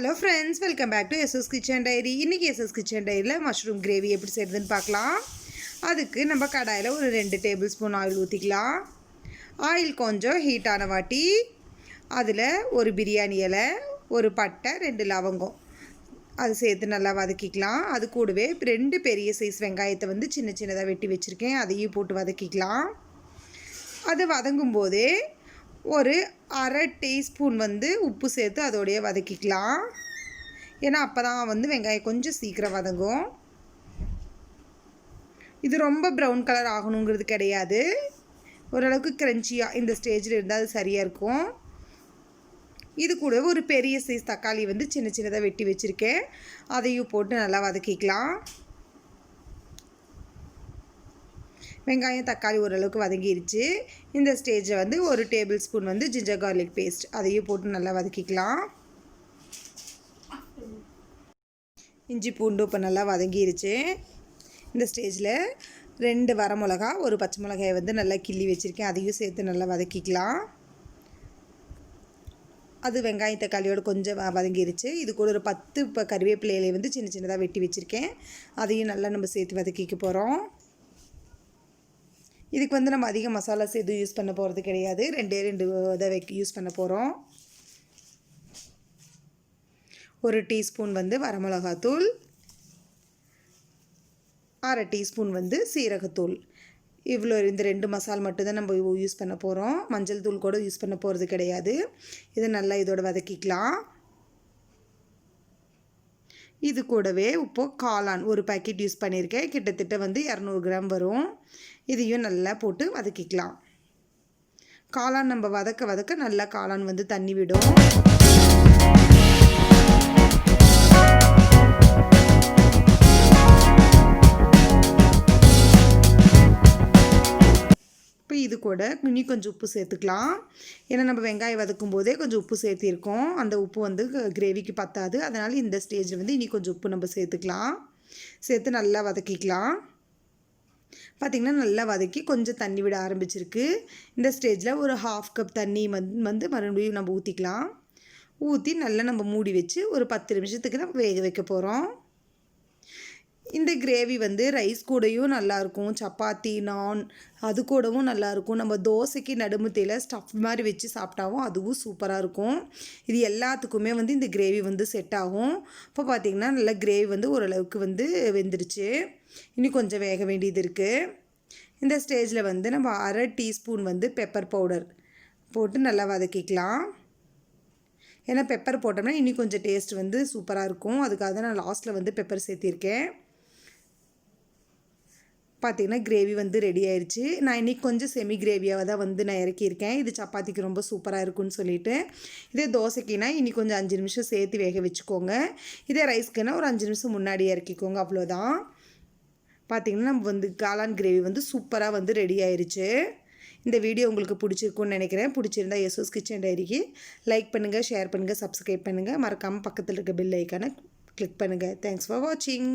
Hello friends, welcome back to Yaso's kitchen diary. இன்றைக்கி Yaso's kitchen டைரியில் mushroom gravy எப்படி செய்கிறதுன்னு பார்க்கலாம். அதுக்கு நம்ம கடாயில் ஒரு 2 டேபிள் ஸ்பூன் ஆயில் ஊற்றிக்கலாம். ஆயில் கொஞ்சம் ஹீட்டான வாட்டி அதில் ஒரு பிரியாணி இலை, ஒரு பட்டை, 2 லவங்கம் அது சேர்த்து நல்லா வதக்கிக்கலாம். அது கூடவே 2 பெரிய சைஸ் வெங்காயத்தை சின்ன சின்னதாக வெட்டி வச்சுருக்கேன், அதையும் போட்டு வதக்கிக்கலாம். அது வதங்கும் போதே ஒரு அரை டீஸ்பூன் உப்பு சேர்த்து அதோடைய வதக்கிக்கலாம். ஏன்னா அப்போ தான் வெங்காயம் கொஞ்சம் சீக்கிரம் வதங்கும். இது ரொம்ப ப்ரௌன் கலர் ஆகணுங்கிறது கிடையாது, ஓரளவுக்கு க்ரன்ச்சியாக இந்த ஸ்டேஜில் இருந்தால் அது சரியாக இருக்கும். இது கூட ஒரு பெரிய சைஸ் தக்காளி சின்ன சின்னதாக வெட்டி வச்சுருக்கேன், அதையும் போட்டு நல்லா வதக்கிக்கலாம். வெங்காயம் தக்காளி ஓரளவுக்கு வதங்கிருச்சு. இந்த ஸ்டேஜில் ஒரு tablespoon ginger garlic paste அதையும் போட்டு நல்லா வதக்கிக்கலாம். இஞ்சி பூண்டு இப்போ நல்லா வதங்கிருச்சு. இந்த ஸ்டேஜில் 2 வரமிளகா, ஒரு பச்சை மிளகாயை நல்லா கிள்ளி வச்சுருக்கேன், அதையும் சேர்த்து நல்லா வதக்கிக்கலாம். அது வெங்காயம் தக்காளியோடு கொஞ்சம் வதங்கிருச்சு. இது கூட ஒரு 10 கருவேப்பிலையிலே சின்ன சின்னதாக வெட்டி வச்சுருக்கேன், அதையும் நல்லா நம்ம சேர்த்து வதக்கிக்க போகிறோம். இதுக்கு நம்ம அதிக மசாலாஸ் எதுவும் யூஸ் பண்ண போகிறது கிடையாது, 2 இதை யூஸ் பண்ண போகிறோம். ஒரு டீஸ்பூன் வரமிளகாத்தூள், அரை டீஸ்பூன் சீரகத்தூள். இவ்வளோ இந்த 2 மசாலா மட்டும்தான் நம்ம யூஸ் பண்ண போகிறோம். மஞ்சள் தூள் கூட யூஸ் பண்ண போகிறது கிடையாது. இதை நல்லா இதோட வதக்கிக்கலாம். இது கூடவே இப்போது காளான் ஒரு பேக்கெட் யூஸ் பண்ணியிருக்கேன், கிட்டத்தட்ட 200 கிராம் வரும். இதையும் நல்லா போட்டு வதக்கிக்கலாம். காளான் நம்ம வதக்க வதக்க நல்லா காளான் தண்ணி விடும். இப்போ இது கூட இன்னும் கொஞ்சம் உப்பு சேர்த்துக்கலாம். ஏன்னா நம்ம வெங்காயம் வதக்கும் போதே கொஞ்சம் உப்பு சேர்த்திருக்கோம், அந்த உப்பு கிரேவிக்கு பத்தாது. அதனால் இந்த ஸ்டேஜில் இன்னும் கொஞ்சம் உப்பு நம்ம சேர்த்துக்கலாம். சேர்த்து நல்லா வதக்கிக்கலாம். பார்த்திங்கன்னா நல்லா வதக்கி கொஞ்சம் தண்ணி விட ஆரம்பிச்சிருக்கு. இந்த ஸ்டேஜில் ஒரு 1/2 கப் தண்ணி மறுபடியும் நம்ம ஊற்றிக்கலாம். ஊற்றி நல்லா நம்ம மூடி வச்சு ஒரு 10 நிமிஷத்துக்கு நம்ம வேக வைக்க போகிறோம். இந்த கிரேவி ரைஸ் கூடயும் நல்லாயிருக்கும், சப்பாத்தி நான் அது கூடவும் நல்லாயிருக்கும். நம்ம தோசைக்கு நடுமுத்தையில் ஸ்டஃப் மாதிரி வச்சு சாப்பிட்டாவும் அதுவும் சூப்பராக இருக்கும். இது எல்லாத்துக்குமே இந்த கிரேவி செட் ஆகும். இப்போ பார்த்திங்கன்னா நல்லா கிரேவி ஓரளவுக்கு வெந்துருச்சு. இன்னும் கொஞ்சம் வேக வேண்டியது இருக்குது. இந்த ஸ்டேஜில் நம்ம அரை டீஸ்பூன் பெப்பர் பவுடர் போட்டு நல்லா வதக்கிக்கலாம். ஏன்னா பெப்பர் போட்டோம்னா இன்னும் கொஞ்சம் டேஸ்ட் சூப்பராக இருக்கும். அதுக்காக தான் நான் லாஸ்ட்டில் பெப்பர் சேர்த்திருக்கேன். பார்த்திங்கன்னா கிரேவி ரெடி ஆயிடுச்சு. நான் இன்றைக்கி கொஞ்சம் செமி கிரேவியாக தான் நான் இறக்கியிருக்கேன். இது சப்பாத்திக்கு ரொம்ப சூப்பராக இருக்குன்னு சொல்லிட்டு. இதே தோசைக்குனா இன்னி கொஞ்சம் 5 நிமிஷம் சேர்த்து வேக வச்சுக்கோங்க. இதே ரைஸ்க்குன்னா ஒரு 5 நிமிஷம் முன்னாடி இறக்கிக்கோங்க, அவ்வளோதான். பார்த்திங்கன்னா நம்ம காளான் கிரேவி சூப்பராக ரெடி ஆயிடுச்சு. இந்த வீடியோ உங்களுக்கு பிடிச்சிருக்குன்னு நினைக்கிறேன். பிடிச்சிருந்தா Yaso's கிச்சன் டைரிக்கு லைக் பண்ணுங்கள், ஷேர் பண்ணுங்கள், சப்ஸ்கிரைப் பண்ணுங்கள். மறக்காமல் பக்கத்தில் இருக்க பெல் ஐக்கானை கிளிக் பண்ணுங்கள். தேங்க்ஸ் ஃபார் வாட்சிங்.